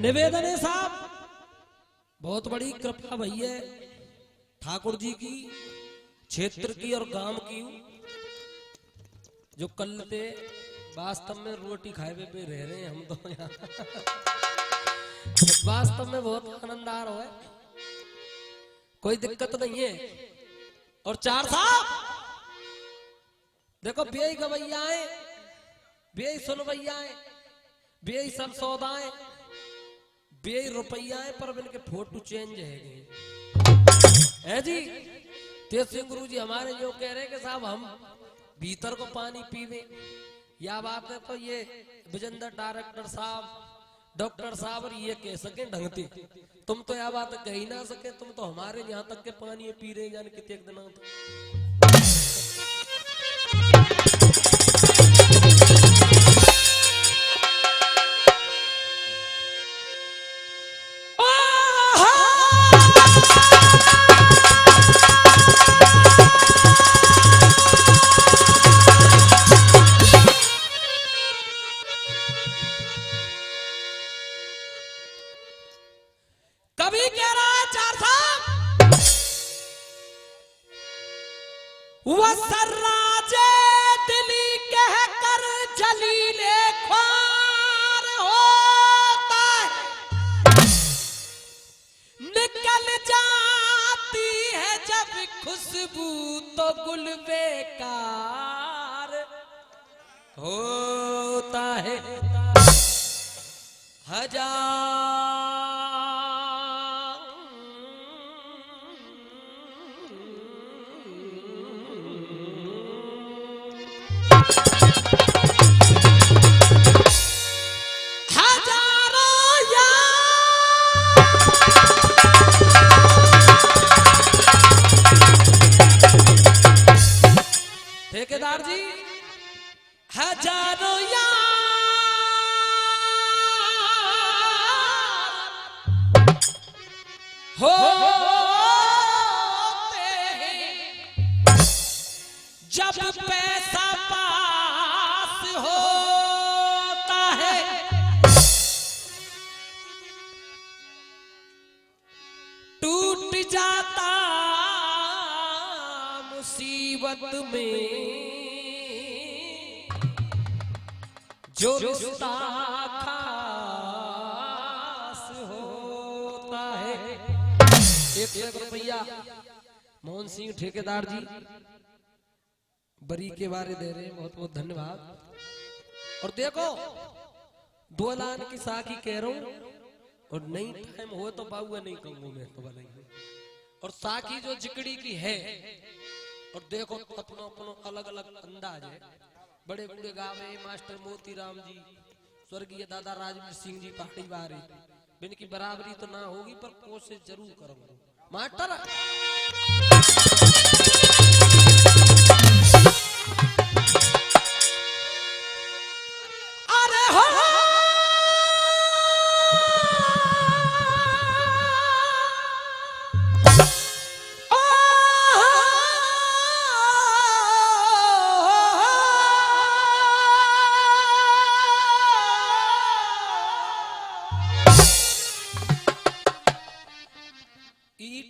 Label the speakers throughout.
Speaker 1: निवेदन है साहब, बहुत बड़ी कृपा भई है ठाकुर जी की, क्षेत्र की और गांव की, जो कल पे वास्तव में रोटी खाए पे रह रहे हैं हम तो यहाँ। वास्तव में बहुत आनंद आ रहा है, कोई दिक्कत नहीं है। और चार साहब देखो, बेई गवैयाएं, बेई सुनवैयाएं, बेई सब सौदाएं, बेई रुपयाएं, पर इनके फोटो चेंज है जी। तेज सिंह गुरु जी हमारे जो कह रहे हैं कि साहब हम भीतर को पानी पीवे, या बात है तो ये विजेंद्र डायरेक्टर साहब, डॉक्टर साहब और ये कह सके ढंगते, तुम तो यह बात कह ही ना सके, तुम तो हमारे यहाँ तक के पानी पी रहे जाने कितने दिन तो। कभी कह रहा है चार साहब, वसराजे दिली कह कर जलीले ख्वार होता है, निकल जाती है जब खुशबू तो गुल बेकार होता है। हजार ठेकेदार जी, हजारों यार होते हैं जब पैसा पास होता है, टूट जाता मुसीबत में जो रिश्ता खास होता है। 1 रुपया मोहन सिंह ठेकेदार जी बरी के बारे दे रहे हैं, बहुत बहुत धन्यवाद। और देखो 2 लाख की साखी कह रहा हूं, और नहीं टाइम हो तो बाबू नहीं कहूंगा मैं तो बनाएंगे। और साखी जो जिकड़ी की है, और देखो अपनो अपनो अलग अलग अंदाज है। बड़े बूढ़े गावे मास्टर मोतीराम जी, स्वर्गीय दादा राजवीर सिंह जी पहाड़ी बारे, इनकी बराबरी तो ना होगी पर कोशिश जरूर करूंगा मास्टर। अरे हो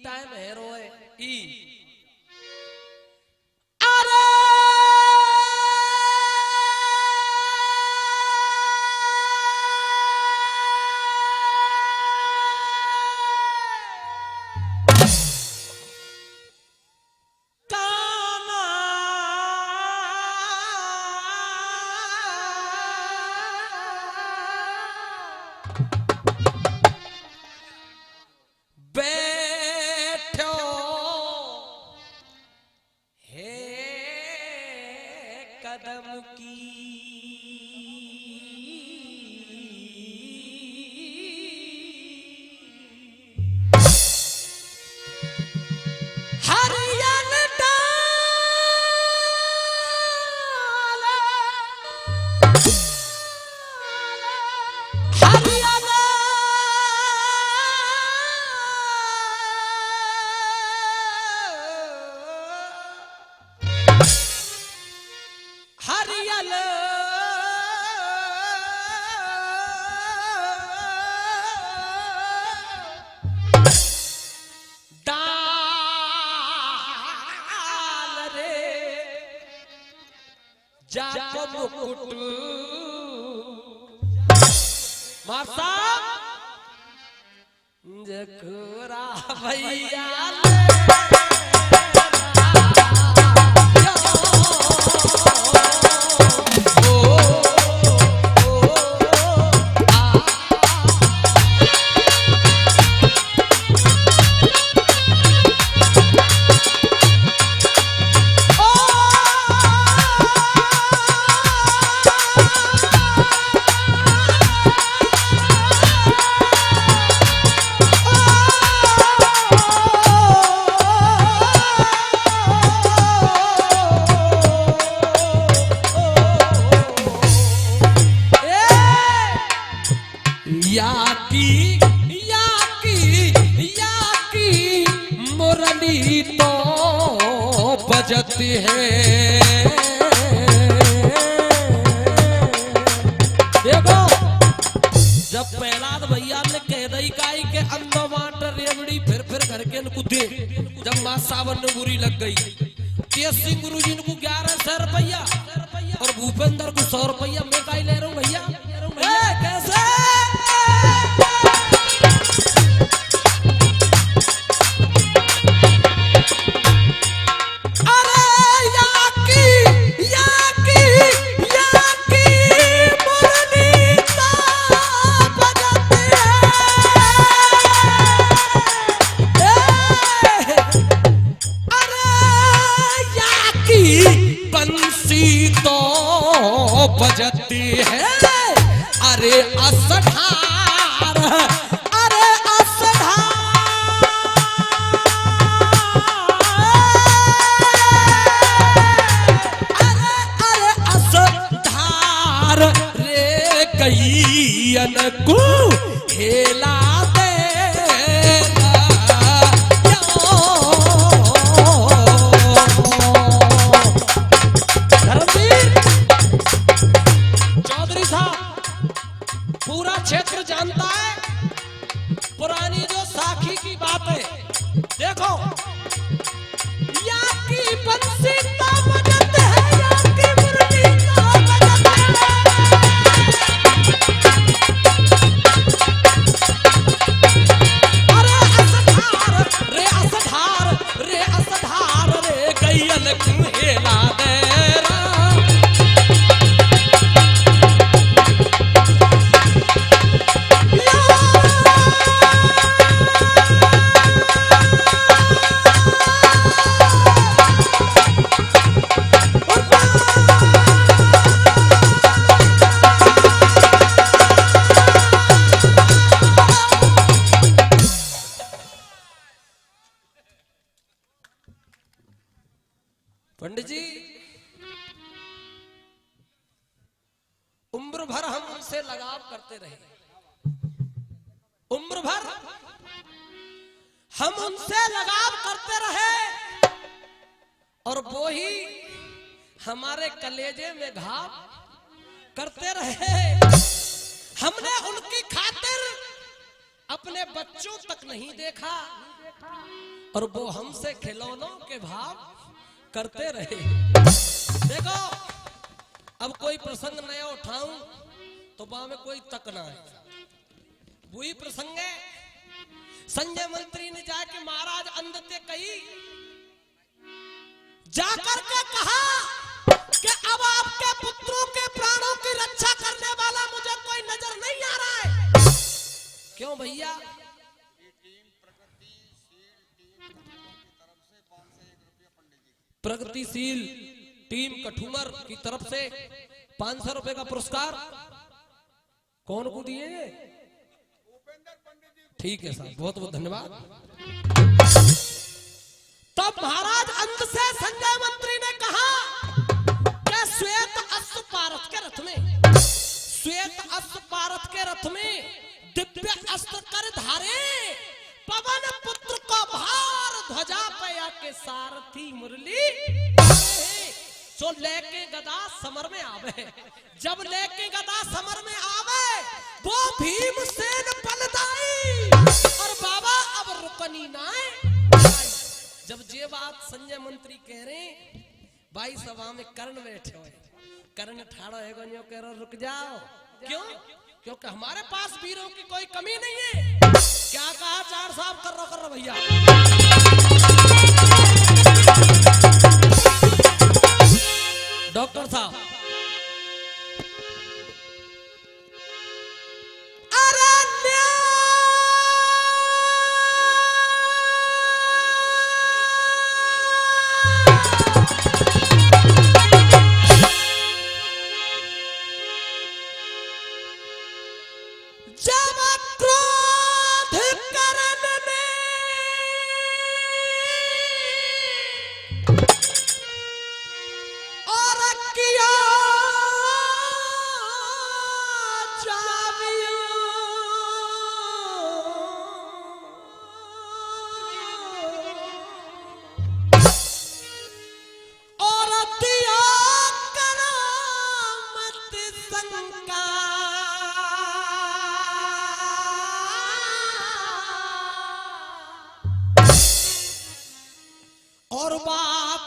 Speaker 1: टाइम है रोए ई। अरे काना कदम की हरियन डाला, हरियन हरियल जाको मुकुट मासा जकोरा भैया मुरली तो बजती है। देखो जब प्रहलाद भैया ने कह दई काई के अंदो माटर रेवड़ी फिर घर के कुदे जब मां सावन ने बुरी लग गई तेज सिंह गुरु जी को 1100 रुपया और भूपेंद्र को 100 रुपया मैं काई ले रहा हूँ भैया कैसे बजती है। अरे असधार अरे असधार अरे असधार रे कैयन को खेला पूरा क्षेत्र जानता है पुरानी जो साखी की बात है। देखो यहाँ की बंसी तो बजते है यहाँ की मुरली तो बजते है। अरे असधार रे असधार रे असधार रे कैयल कुहेला दे पंडित जी। उम्र भर हम उनसे लगाव करते रहे, उम्र भर हम उनसे लगाव करते रहे और वो ही हमारे कलेजे में घाव करते रहे। हमने उनकी खातिर अपने बच्चों तक नहीं देखा और वो हमसे खिलौनों के भाव करते रहे। देखो अब कोई प्रसंग नया उठाऊं तो वहां में कोई तक ना है। वही प्रसंग है संजय मंत्री ने जाके महाराज अंधते कही जाकर के कहा कि अब आपके पुत्रों के प्राणों की रक्षा करने वाला मुझे कोई नजर नहीं आ रहा है। क्यों भैया? प्रगतिशील टीम कठुमर की तरफ से 500 रुपए का पुरस्कार कौन को दिए? ठीक है साहब, बहुत बहुत धन्यवाद। तब महाराज अंत से संजय मंत्री ने कहा कि श्वेत अश्व पारथ के रथ में, श्वेत अश्व पारथ के रथ में दिव्य अस्त्र कर धारे पवन पुत्र को भार ध्वजा पया के सारथी मुरली जो लेके गदा समर में आवे। जब लेके गदा समर में आवे वो भीमसेन बलदाई और बाबा अब रुकनी नाय। जब ये बात संजय मंत्री कह रहे भाई सभा में कर्ण बैठे हुए, कर्ण ठाड़ो है गो कह रहा रुक जाओ। क्यों? क्योंकि हमारे पास वीरों की कोई कमी नहीं है। क्या कहा चार साहब? कर रहा भैया। डॉक्टर साहब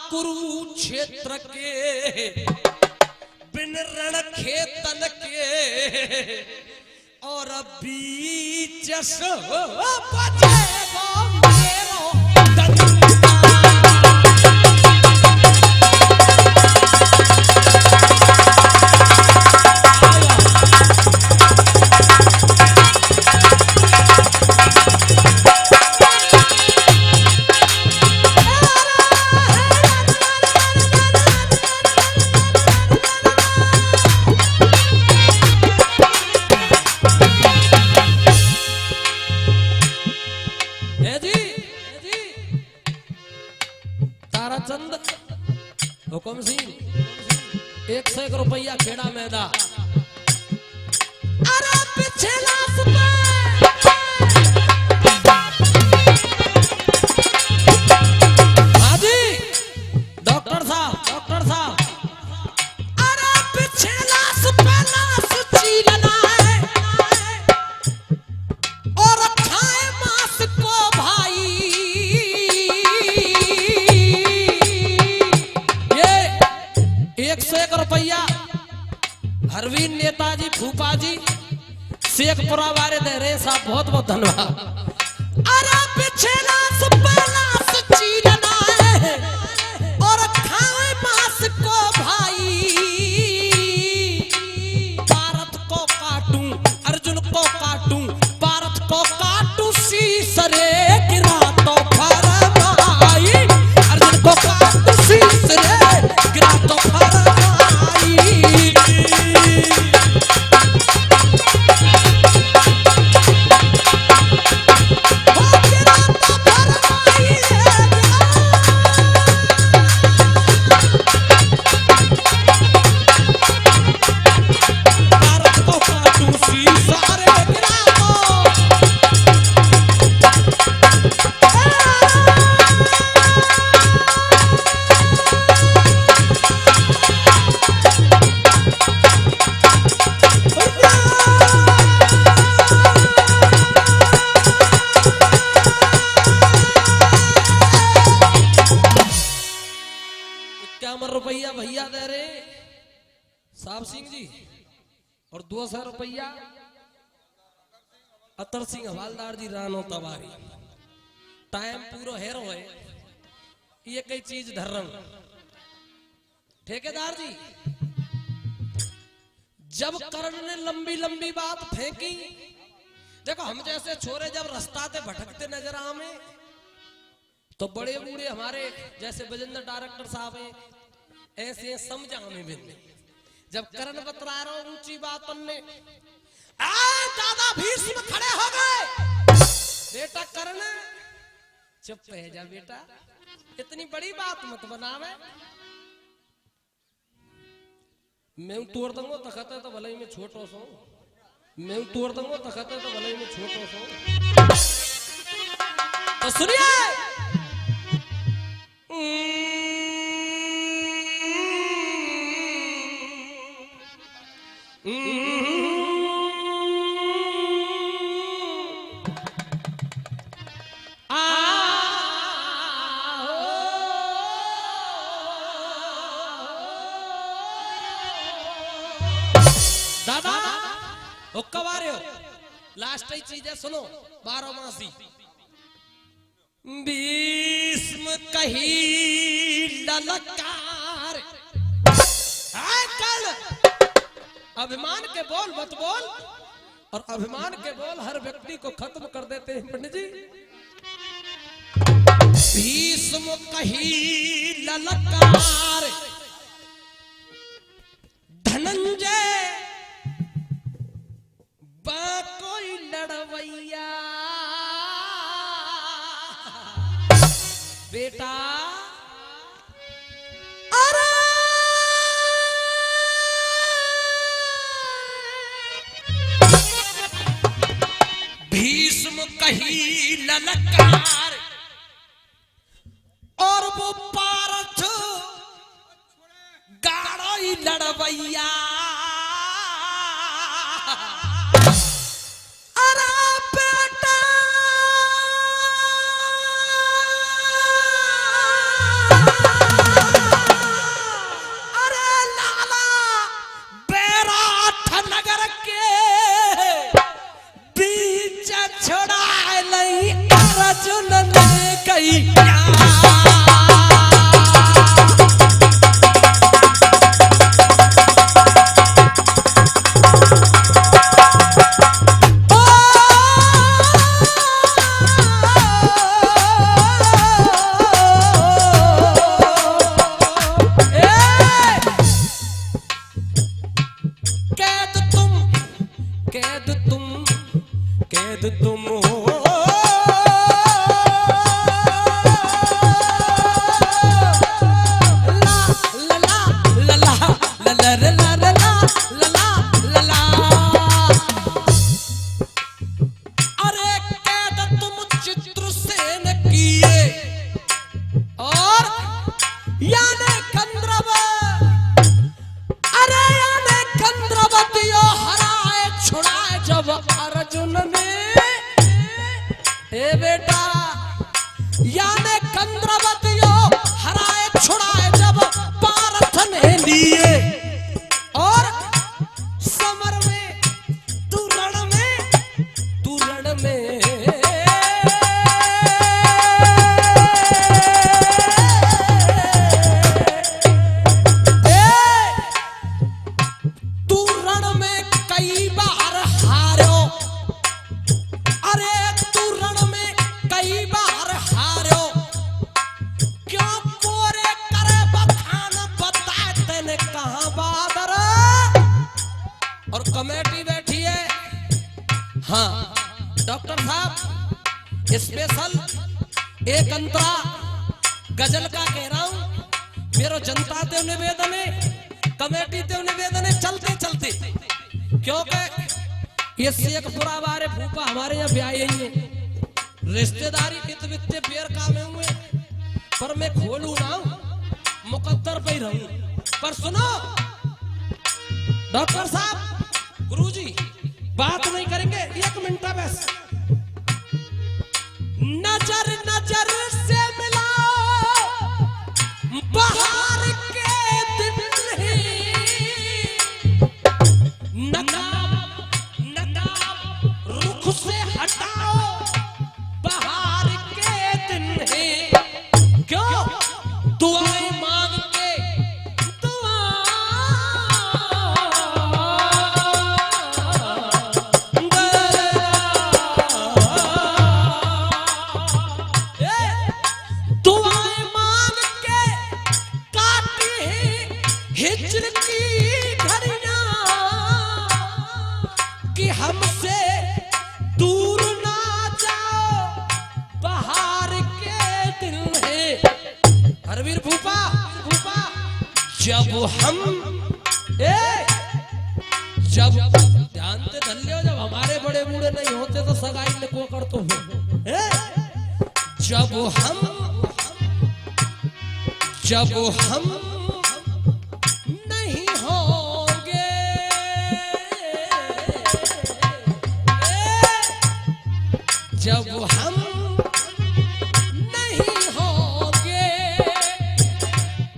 Speaker 1: कुरुक्षेत्र के बिन रण खेतन के और बीच बचे हुकुम सिंह 100 रुपया खेड़ा मैदा। अरे पीछे लाश पे हाजी डॉक्टर साहब अरे पीछे लाश पे लाश चीरना है और खाए मांस को भाई। 101 रुपया हरवीर नेताजी फूफाजी शेखपुरा वाले दे रहे साहब, बहुत बहुत धन्यवाद। अरे पीछे लाश पे लाश चीरना है और खाए मांस को भाई। भारत को काटूं अर्जुन को काटूं, भारत को काटूं शीश रे गिरा तो फरमाई। अर्जुन को काटूं शीश रे गिरा तो रुपया भैया दे रहे साहब सिंह जी और 200 रुपया अतर सिंह हवालदार जी रानो तबारी। टाइम पूरा हेरो है ये कई चीज धर रहा ठेकेदार जी। जब कर्ण ने लंबी लंबी बात फेंकी, देखो हम जैसे छोरे जब रास्ता पे भटकते नजर आवे तो बड़े बूढ़े हमारे जैसे बजेंद्र डायरेक्टर साहब है ऐसे समझा हमें बिंदे। जब कर्ण बतरा रहा ऊंची बात ने दादा भीष्म खड़े हो गए। बेटा कर्ण चुप रह जा बेटा, इतनी बड़ी बात मत बनावे। मैं तोड़ दूंगा तखते तो भले ही मैं छोटो सो, मैं तोड़ दूंगा तखते तो भले ही मैं छोटो सो। तो सुनिए वो कब आ रहे हो? लास्ट ही चीज है, सुनो। 12 मासी भीष्म कही ललकार, कल अभिमान के बोल मत बोल, और अभिमान के बोल हर व्यक्ति को खत्म कर देते हैं पंडित जी। भीष्म कही ललकार, धनंजय बा कोई लड़वैया, बेटा अरे भीष्म कही ललकार, और वो पारथ गाड़ोई लड़वैया, अरे बेटा अरे लाला बैराठ नगर के बीच छोड़ा लई अर्जुन ने कही कैद तुम हो लला लला लला लला लला लला लला, अरे कैद तुम चित्रसेन किए, और याने कंद्रव, अरे याने कंद्रवतियो हराए छुड़ाए जब अर्जुन ने, ए बेटा याने कंद्रवतियो हराए छुड़ाए जब पारथ ने लिए, और समर में तू रण में, तू रण में तू रण में कई बार हारो, अरे तू रण में कई बार हारो, क्यों कोरे करे बखान बताए तेने कहां बहादुर, और कमेटी बैठी है। हाँ डॉक्टर साहब स्पेशल एक अंतरा गजल का कह रहा हूं, मेरो जनता ते निवेदन है, कमेटी ते निवेदन है, चलते चलते, क्योंकि ये शेख पुरा बारे फूफा हमारे यहाँ ब्याह ही है, रिश्तेदारी इत वित्ते बेर काम हुए, पर मैं खोलू ना मुकद्दर पे ही रहूं। पर सुनो डॉक्टर साहब, गुरुजी बात नहीं करेंगे, 1 मिनट बस। नजर नजर से मिलाओ बाहर के दिन ही, नकाब नकाब रुख से हटाओ बाहर के दिन ही, क्यों दुआएं मांग के दुआ दुआएं मांग के काटी हिजर की घड़ियां, कि हमसे दूर ना जाओ बाहर के दिन है। हरवीर भूपा भूपा, जब हम जब ध्यान से धन लियो, जब हमारे बड़े बूढ़े नहीं होते तो सगाई में को कर तो जब हम नहीं होंगे, जब हम नहीं होंगे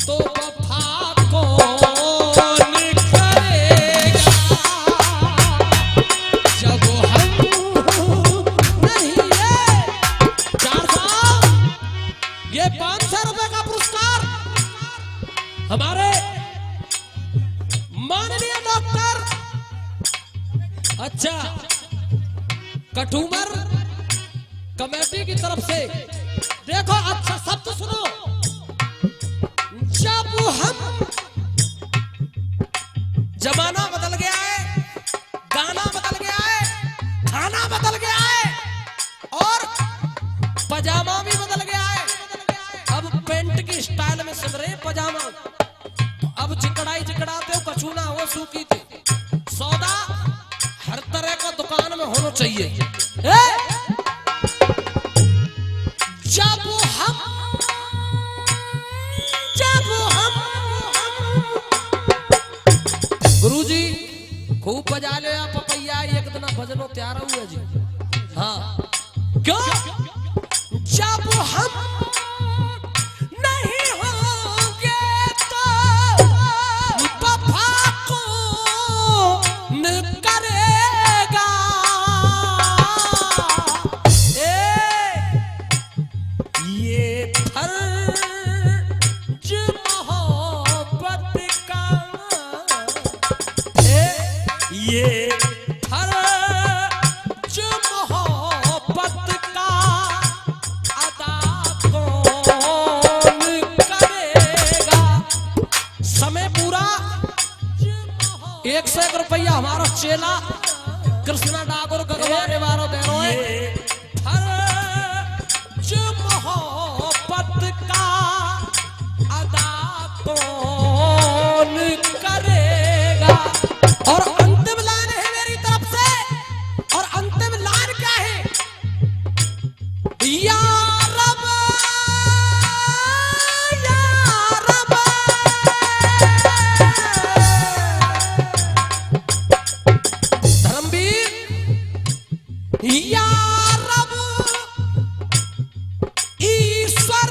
Speaker 1: तो वफा कौन करेगा, अच्छा, कठूमर कमेटी की तरफ से देखो, अच्छा शब्द सुनो। जब हम, जमाना बदल गया है, गाना बदल गया है, खाना बदल गया है और पजामा भी बदल गया है। अब पेंट की स्टाइल में सिल रहे पजामा। अब जिकड़ाते हो कछू ना हो सूखी थे। सौदा हर तरह का दुकान में होना चाहिए। जब हम गुरुजी खूब बजा ले पपैया, एक दिन भजनो तैयार हुए जी। हाँ, क्यों? जब हम नहीं होंगे तो वफा कौन करेगा? ये फर्ज मोहब्बत का, ये फर्ज मोहब्बत का अदा कौन करेगा? समय पूरा 101 रुपया हमारा चेला कृष्णा डागोर गगवाने वालों दे रहे हैं। फर्ज मोहब्बत का अदा कौन करेगा? और अंतिम लाइन है मेरी तरफ से, और अंतिम लाइन क्या है? या रब, या रब, धर्मवीर, या रब, ईश्वर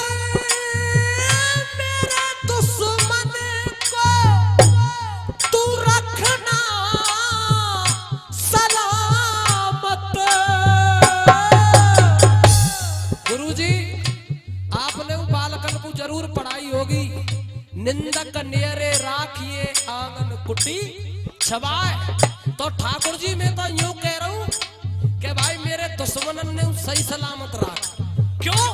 Speaker 1: मेरे दुश्मन को तू रखना सलामत। गुरुजी, आपने वो बालकन को जरूर पढ़ाई होगी। निंदक नेरे राखिए आंगन कुटी छवाए। तो ठाकुर जी मैं तो यूं कह रहा हूं कि भाई मेरे दुश्मनन ने सही सलामत राख। क्यों?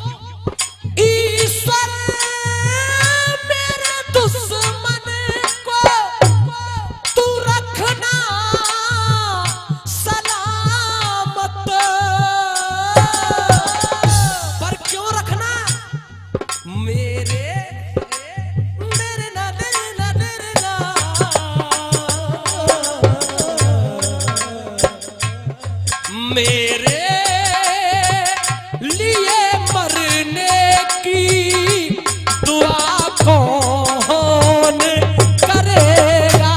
Speaker 1: ईश्वर मेरे दुश्मन को तू रखना सलामत। पर क्यों रखना? मेरे ना मेरे लिए मरने की दुआ कौन करेगा?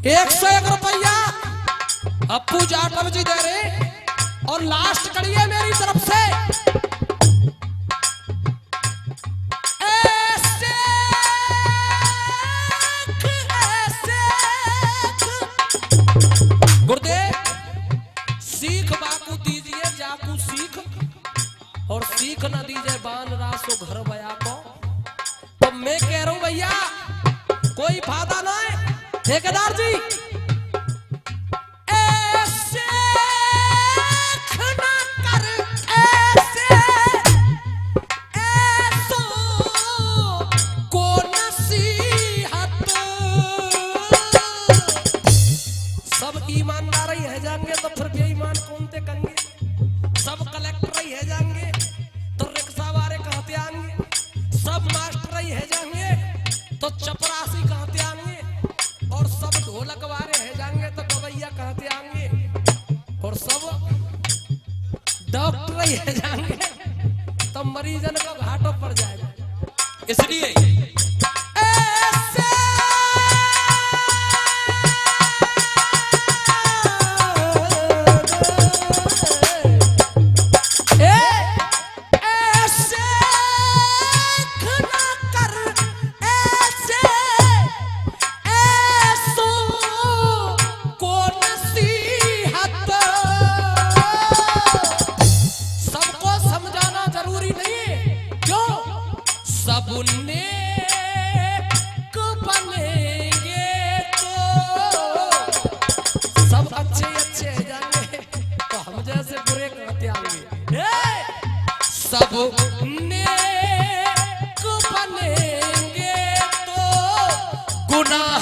Speaker 1: 101 रुपया अप्पू जाटव जी दे रहे। और लास्ट कड़ी है मेरी तरफ से। गुरुदेव सीख बाकू दीजिए जाकू सीख, और सीख न दीजिए बान रासो घर बया को। तो मैं कह रहा हूं भैया कोई फायदा ना है। ठेकेदार जी, ऐसे ना कर, ऐसे ऐसो को नसीहत। सब ईमानदार ही है जाएंगे तो फिर बेईमान कौन ते करेंगे? सब कलेक्टर ही है जाएंगे तो रिक्शा वाले कहते आएंगे। सब मास्टर ही है जाएंगे तो चपरासी कहते आएंगे। और सब ढोलक वाले है जाएंगे तो गवैया कहते आएंगे। और सब डॉक्टर ही है जाएंगे तो मरीजन को घाटों पर जाएगा। इसलिए सबको समझाना जरूरी नहीं है। क्यों? सब उन्ने गुनाह